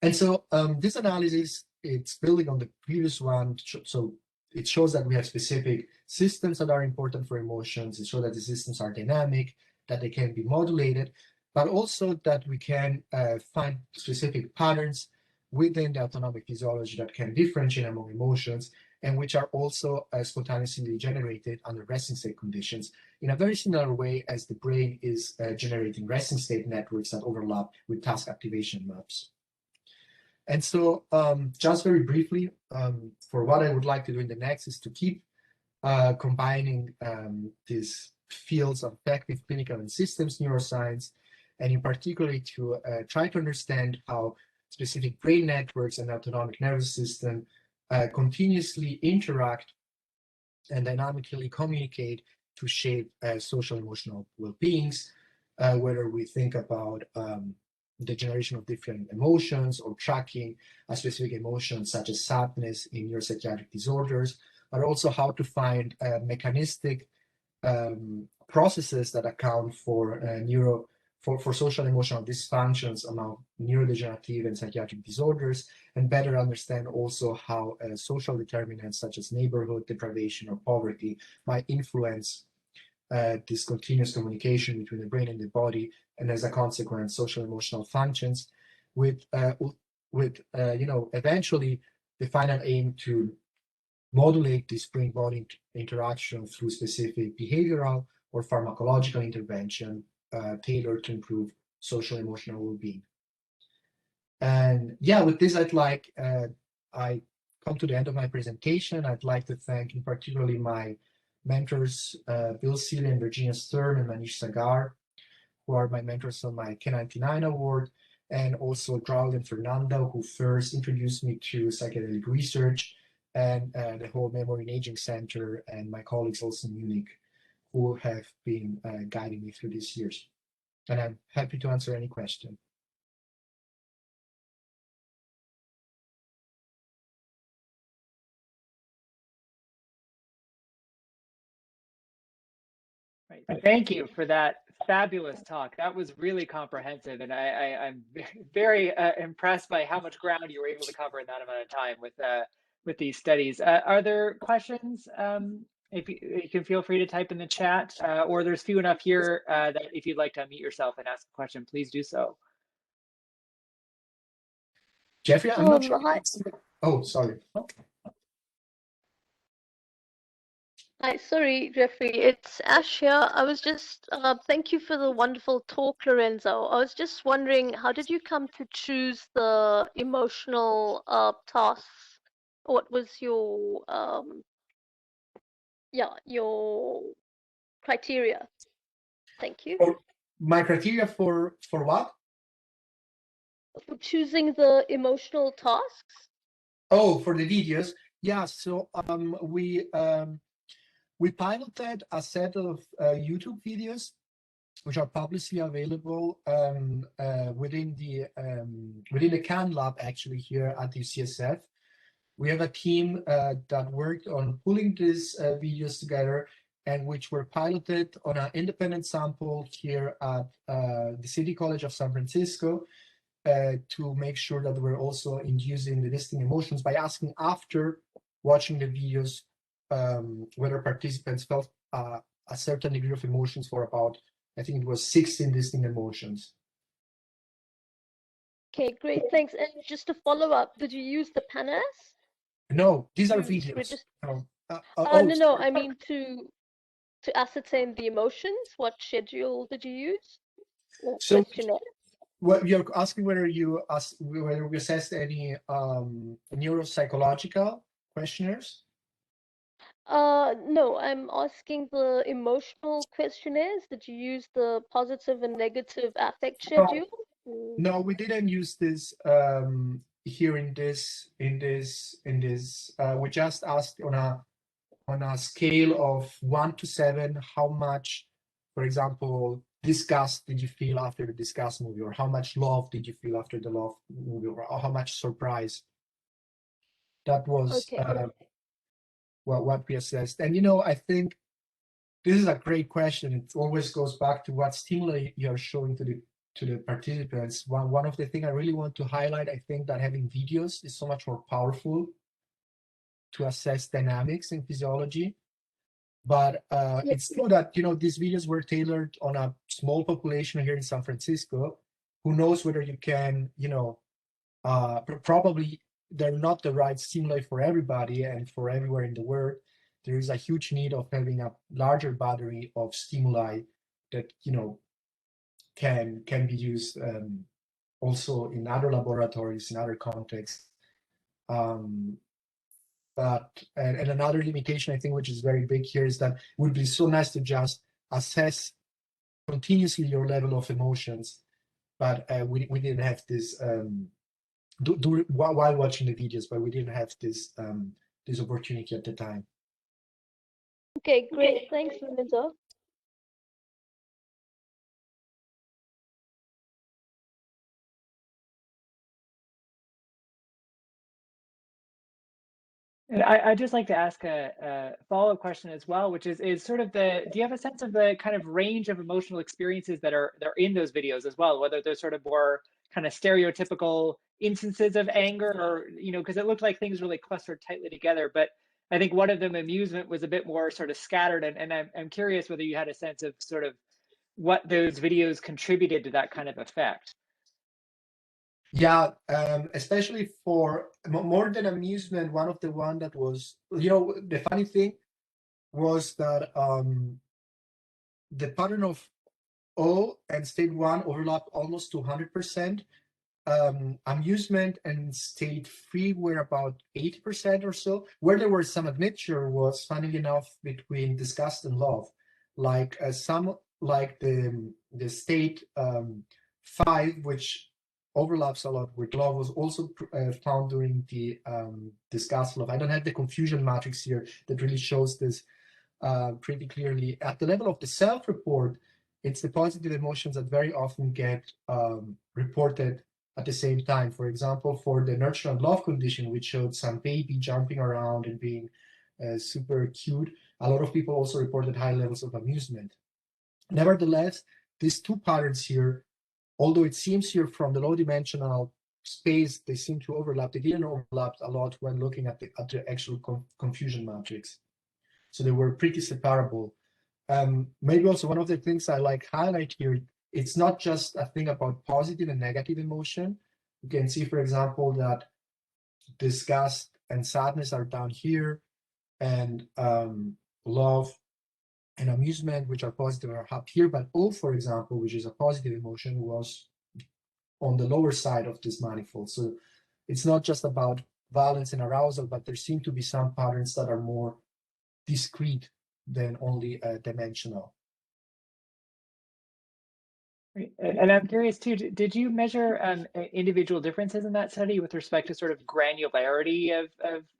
Speaker 2: And so this analysis, it's building on the previous one. So it shows that we have specific systems that are important for emotions. It shows that the systems are dynamic, that they can be modulated, but also that we can find specific patterns within the autonomic physiology that can differentiate among emotions and which are also spontaneously generated under resting state conditions in a very similar way as the brain is generating resting state networks that overlap with task activation maps. And so just very briefly, for what I would like to do in the next is to keep combining these fields of affective, clinical, and systems neuroscience, and in particular to try to understand how specific brain networks and autonomic nervous system continuously interact and dynamically communicate to shape social emotional well-beings, whether we think about the generation of different emotions or tracking a specific emotion such as sadness in neuropsychiatric disorders, but also how to find mechanistic processes that account for social emotional dysfunctions among neurodegenerative and psychiatric disorders, and better understand also how social determinants such as neighborhood, deprivation, or poverty might influence this continuous communication between the brain and the body, and as a consequence, social emotional functions, with eventually the final aim to modulate this brain-body interaction through specific behavioral or pharmacological intervention tailored to improve social emotional well-being. And yeah, with this, I come to the end of my presentation. I'd like to thank in particularly my mentors, Bill Seeley and Virginia Stern and Manish Sagar, who are my mentors on my K99 award, and also Raul and Fernando, who first introduced me to psychedelic research, and the whole Memory and Aging Center, and my colleagues also in Munich, who have been guiding me through these years. And I'm happy to answer any question.
Speaker 1: Right. Thank you for that fabulous talk. That was really comprehensive, and I'm very impressed by how much ground you were able to cover in that amount of time with these studies. Are there questions? If you can feel free to type in the chat, or there's few enough here that if you'd like to unmute yourself and ask a question, please do so.
Speaker 2: Jeffrey, I'm not sure.
Speaker 3: Hi.
Speaker 2: Oh, sorry.
Speaker 3: Hi, sorry, Jeffrey. It's Ash here. I was just, thank you for the wonderful talk, Lorenzo. I was just wondering, how did you come to choose the emotional tasks? What was your, your criteria? Thank you.
Speaker 2: Oh, my criteria for what?
Speaker 3: For choosing the emotional tasks?
Speaker 2: Oh, for the videos. Yeah, so we piloted a set of YouTube videos which are publicly available within the CAN lab actually here at UCSF. We have a team that worked on pulling these videos together, and which were piloted on an independent sample here at the City College of San Francisco to make sure that we're also inducing the distinct emotions by asking after watching the videos whether participants felt a certain degree of emotions for about, I think it was 16 distinct emotions.
Speaker 3: Okay, great, thanks. And just to follow up, did you use the PANAS?
Speaker 2: No, these are videos.
Speaker 3: No, I mean to ascertain the emotions. What schedule did you use? Or
Speaker 2: so,
Speaker 3: questionnaire?
Speaker 2: what you're asking whether we assessed any neuropsychological questionnaires?
Speaker 3: No, I'm asking the emotional questionnaires. Did you use the positive and negative affect schedule?
Speaker 2: No, we didn't use this here in this. We just asked on a scale of 1 to 7, how much, for example, disgust did you feel after the disgust movie, or how much love did you feel after the love movie, or how much surprise. That was
Speaker 3: okay.
Speaker 2: what we assessed. And I think this is a great question. It always goes back to what stimuli you're showing to the participants. One of the things I really want to highlight, I think that having videos is so much more powerful to assess dynamics in physiology. But it's true that these videos were tailored on a small population here in San Francisco. Who knows whether you can, probably they're not the right stimuli for everybody and for everywhere in the world. There is a huge need of having a larger battery of stimuli that can be used also in other laboratories, in other contexts. But another limitation, I think, which is very big here, is that it would be so nice to just assess continuously your level of emotions, but we didn't have this while watching the videos, but we didn't have this this opportunity at the time.
Speaker 3: Okay, great. Thanks, Lorenzo.
Speaker 1: And I'd just like to ask a follow-up question as well, which is sort of do you have a sense of the kind of range of emotional experiences that are in those videos as well, whether they're sort of more kind of stereotypical instances of anger, or, because it looked like things really clustered tightly together, but I think one of them, amusement, was a bit more sort of scattered, and I'm curious whether you had a sense of sort of what those videos contributed to that kind of effect.
Speaker 2: Yeah, especially for more than amusement, one of the one that was, the funny thing was that the pattern of O and state 1 overlapped almost to 100%, amusement and state free were about 80% or so. Where there was some admixture was, funny enough, between disgust and love. Like some, like the state 5, which overlaps a lot with love, was also found during the disgust love. I don't have the confusion matrix here that really shows this pretty clearly. At the level of the self-report, it's the positive emotions that very often get reported at the same time. For example, for the nurture and love condition, which showed some baby jumping around and being super cute, a lot of people also reported high levels of amusement. Nevertheless, these two patterns here, although it seems here from the low dimensional space, they seem to overlap. They didn't overlap a lot when looking at the actual confusion matrix. So they were pretty separable. Maybe also one of the things I like highlight here, it's not just a thing about positive and negative emotion. You can see, for example, that disgust and sadness are down here, and love and amusement, which are positive, are up here. But O, for example, which is a positive emotion, was on the lower side of this manifold. So it's not just about violence and arousal, but there seem to be some patterns that are more discrete than only dimensional.
Speaker 1: And I'm curious too, did you measure individual differences in that study with respect to sort of granularity of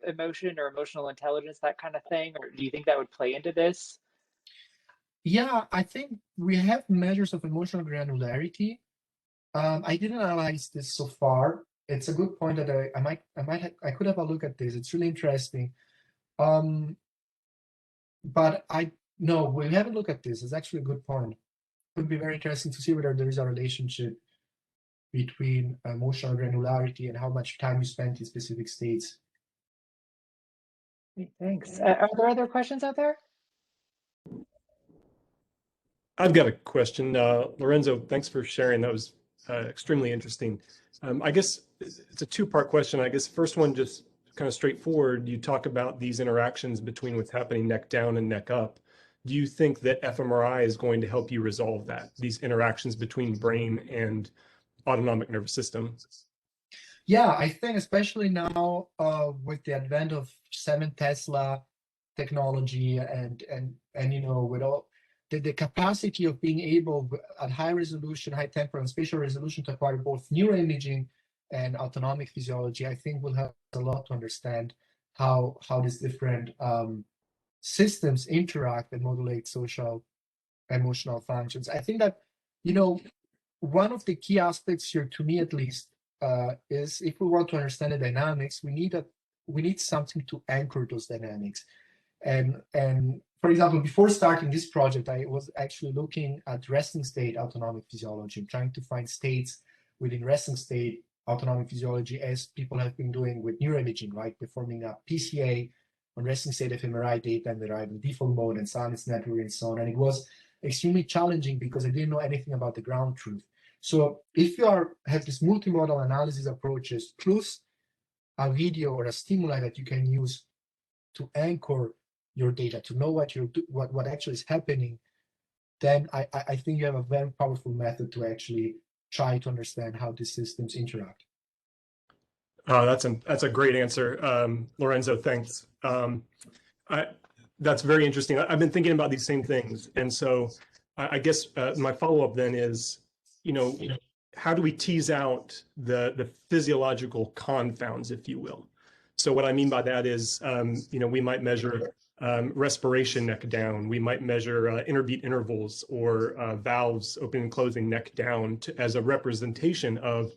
Speaker 1: emotion or emotional intelligence, that kind of thing? Or do you think that would play into this?
Speaker 2: Yeah, I think we have measures of emotional granularity. I didn't analyze this so far. It's a good point that I could have a look at this. It's really interesting. But no, we haven't looked at this. It's actually a good point. It would be very interesting to see whether there is a relationship between emotional granularity and how much time you spend in specific states.
Speaker 1: Great, thanks. Are there other questions out there?
Speaker 4: I've got a question. Lorenzo, thanks for sharing. That was extremely interesting. I guess it's a two-part question. I guess first one, just kind of straightforward. You talk about these interactions between what's happening neck down and neck up. Do you think that fMRI is going to help you resolve that, these interactions between brain and autonomic nervous system?
Speaker 2: Yeah, I think especially now with the advent of 7 Tesla technology and you know, with all the capacity of being able at high resolution, high temporal and spatial resolution to acquire both neuroimaging and autonomic physiology, I think will help a lot to understand how these different systems interact and modulate social emotional functions. I think that, you know, one of the key aspects here, to me at least, is if we want to understand the dynamics, we need something to anchor those dynamics. And for example, before starting this project, I was actually looking at resting state autonomic physiology, trying to find states within resting state autonomic physiology, as people have been doing with neuroimaging, right? Performing a PCA on resting state fMRI data and deriving default mode and Salience network and so on. And it was extremely challenging because I didn't know anything about the ground truth. So if you have this multimodal analysis approaches plus a video or a stimuli that you can use to anchor your data, to know what actually is happening, then I think you have a very powerful method to actually try to understand how these systems interact.
Speaker 4: That's a great answer, Lorenzo. Thanks. That's very interesting. I've been thinking about these same things, and so I guess my follow-up then is, you know, how do we tease out the physiological confounds, if you will? So what I mean by that is, you know, we might measure respiration neck down. We might measure interbeat intervals or valves opening and closing neck down as a representation of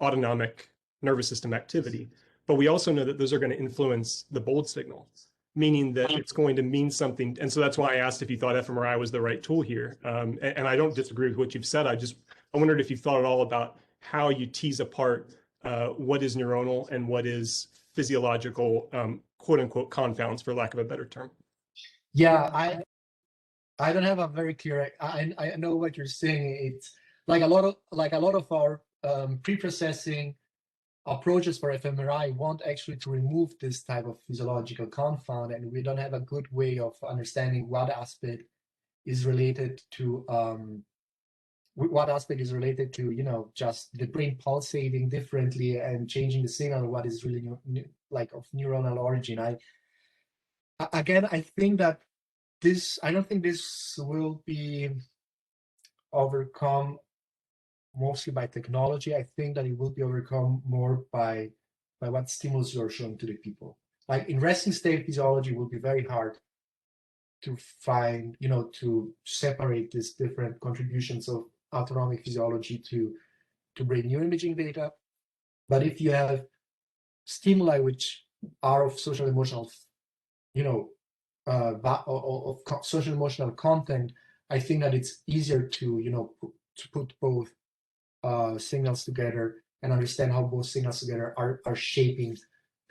Speaker 4: autonomic nervous system activity. But we also know that those are going to influence the bold signal, meaning that it's going to mean something. And so that's why I asked if you thought fMRI was the right tool here. And I don't disagree with what you've said. I wondered if you thought at all about how you tease apart what is neuronal and what is physiological, quote unquote, confounds, for lack of a better term.
Speaker 2: Yeah, I don't have a very clear. I know what you're saying. It's like a lot of our pre-processing approaches for fMRI want actually to remove this type of physiological confound, and we don't have a good way of understanding what aspect is related to what aspect is related to, just the brain pulsating differently and changing the signal, what is really like of neuronal origin. Again, I think that I don't think this will be overcome mostly by technology. I think that it will be overcome more by what stimulus you're showing to the people. Like in resting state physiology, will be very hard to find, to separate these different contributions of autonomic physiology to brain neuroimaging data. But if you have stimuli which are of social emotional, of social emotional content, I think that it's easier to put both signals together and understand how both signals together are shaping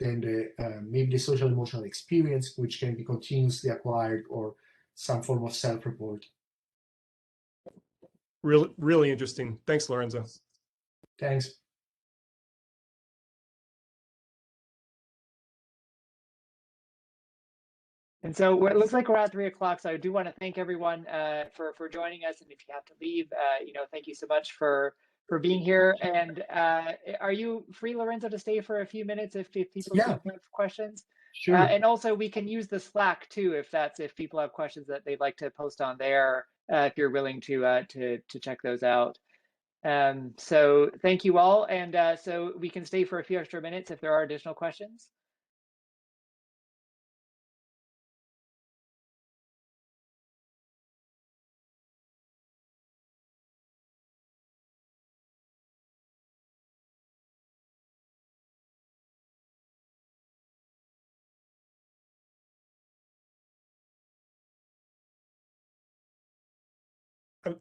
Speaker 2: then maybe the social emotional experience, which can be continuously acquired, or some form of self-report.
Speaker 4: Really interesting. Thanks, Lorenzo.
Speaker 2: Thanks.
Speaker 1: And so it looks like we're at 3 o'clock. So I do want to thank everyone for joining us. And if you have to leave, thank you so much for being here. And are you free, Lorenzo, to stay for a few minutes if people have questions?
Speaker 2: Sure.
Speaker 1: And also we can use the Slack too, if people have questions that they'd like to post on there, if you're willing to check those out. So thank you all. And so we can stay for a few extra minutes if there are additional questions.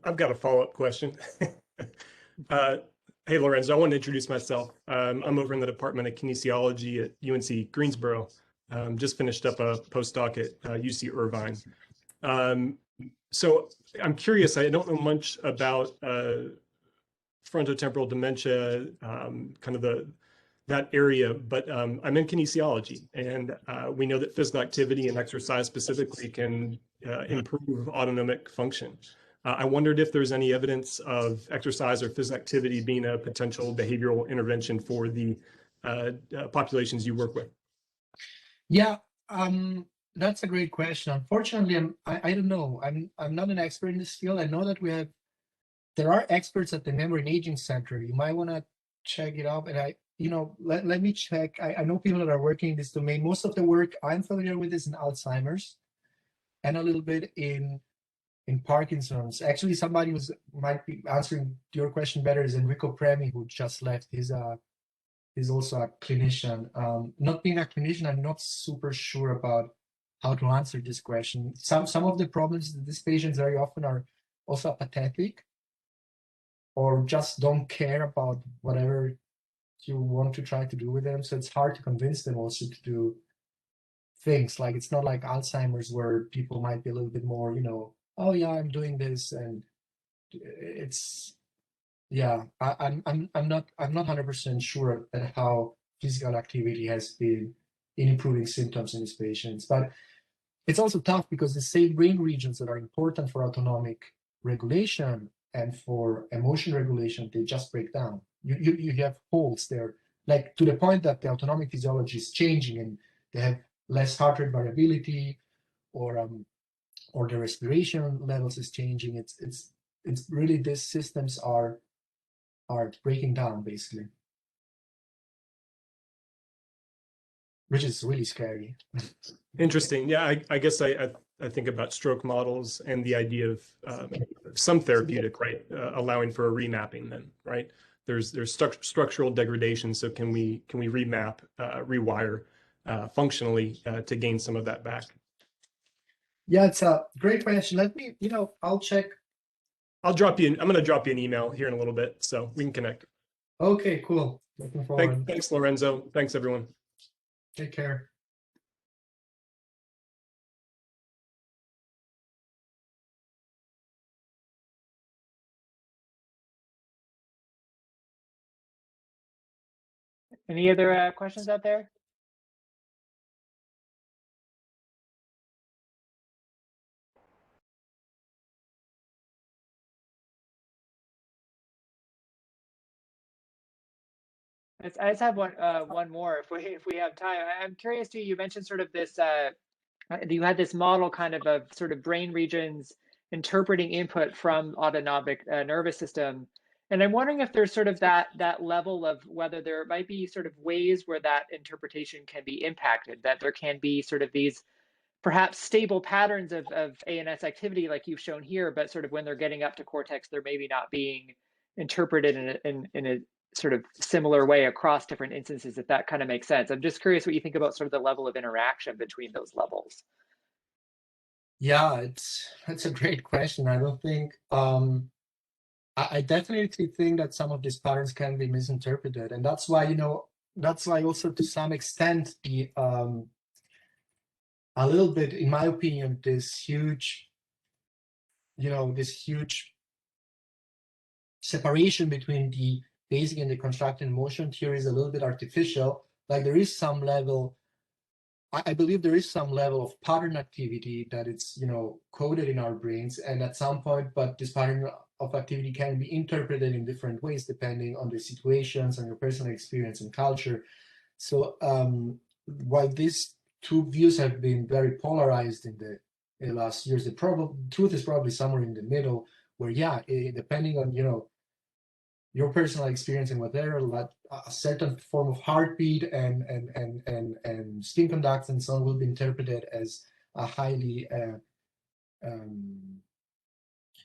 Speaker 4: I've got a follow-up question. Hey, Lorenzo, I want to introduce myself. I'm over in the Department of Kinesiology at UNC Greensboro. Just finished up a postdoc at UC Irvine. So I'm curious, I don't know much about frontotemporal dementia, kind of that area, but I'm in kinesiology, and we know that physical activity and exercise specifically can improve autonomic function. I wondered if there's any evidence of exercise or physical activity being a potential behavioral intervention for the populations you work with.
Speaker 2: Yeah, that's a great question. Unfortunately, I don't know. I'm not an expert in this field. I know that there are experts at the Memory and Aging Center. You might want to check it out. And let me check. I know people that are working in this domain. Most of the work I'm familiar with is in Alzheimer's, and a little bit in Parkinson's. Actually, somebody who might be answering your question better is Enrico Premi, who just left. He's also a clinician. Not being a clinician, I'm not super sure about how to answer this question. Some of the problems that these patients very often are also apathetic, or just don't care about whatever you want to try to do with them. So it's hard to convince them also to do things. Like, it's not like Alzheimer's where people might be a little bit more, oh yeah, I'm doing this, and it's I'm not 100% sure at how physical activity has been in improving symptoms in these patients. But it's also tough because the same brain regions that are important for autonomic regulation and for emotion regulation, they just break down. You have holes there, like to the point that the autonomic physiology is changing and they have less heart rate variability, or the respiration levels is changing. It's really, these systems are breaking down basically, which is really scary.
Speaker 4: Interesting. Yeah, I guess I think about stroke models and the idea of some therapeutic, right, allowing for a remapping. Then, right, there's structural degradation. So can we remap, rewire functionally to gain some of that back?
Speaker 2: Yeah, it's a great question. Let me, I'll check.
Speaker 4: I'm going to drop you an email here in a little bit so we can connect.
Speaker 2: Okay, cool. Looking forward.
Speaker 4: Thanks, Lorenzo. Thanks, everyone.
Speaker 2: Take care.
Speaker 1: Any other questions out there? I just have one more if we have time. I'm curious too. You mentioned sort of this. You had this model kind of sort of brain regions interpreting input from autonomic nervous system, and I'm wondering if there's sort of that level of whether there might be sort of ways where that interpretation can be impacted. That there can be sort of these perhaps stable patterns of ANS activity like you've shown here, but sort of when they're getting up to cortex, they're maybe not being interpreted in a sort of similar way across different instances, if that kind of makes sense. I'm just curious what you think about sort of the level of interaction between those levels.
Speaker 2: Yeah, it's a great question. I don't think I definitely think that some of these patterns can be misinterpreted, and that's why, you know, that's why also to some extent the a little bit, in my opinion, this huge, you know, this huge separation between the basic and the constructed emotion theory is a little bit artificial. Like there is some level, I believe there is some level of pattern activity that it's, you know, coded in our brains, and at some point, but this pattern of activity can be interpreted in different ways depending on the situations and your personal experience and culture. So while these two views have been very polarized in the last years, the truth is probably somewhere in the middle, where yeah, depending on, you know, your personal experience and whatever, like a certain form of heartbeat and skin conduct and so on will be interpreted as a highly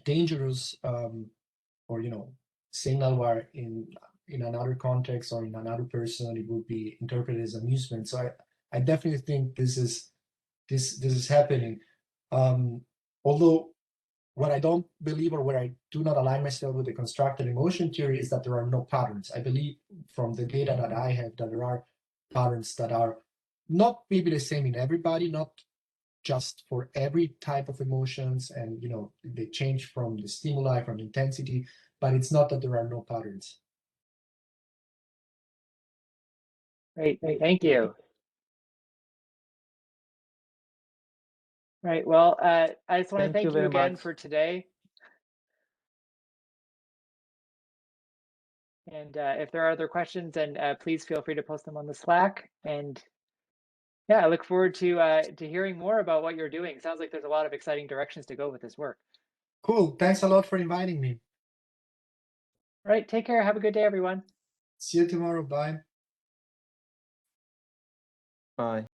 Speaker 2: dangerous or, you know, signal, where in another context or in another person it would be interpreted as amusement. So I definitely think this is happening. Although what I don't believe, or where I do not align myself with the constructed emotion theory, is that there are no patterns. I believe from the data that I have that there are patterns that are not maybe the same in everybody, not just for every type of emotions, and, you know, they change from the stimuli, from the intensity, but it's not that there are no patterns.
Speaker 1: Great, thank you. Right, well, I just want to thank you again for today. And if there are other questions, then please feel free to post them on the Slack. And yeah, I look forward to hearing more about what you're doing. Sounds like there's a lot of exciting directions to go with this work.
Speaker 2: Cool. Thanks a lot for inviting me.
Speaker 1: All right, take care. Have a good day, everyone.
Speaker 2: See you tomorrow. Bye.
Speaker 5: Bye.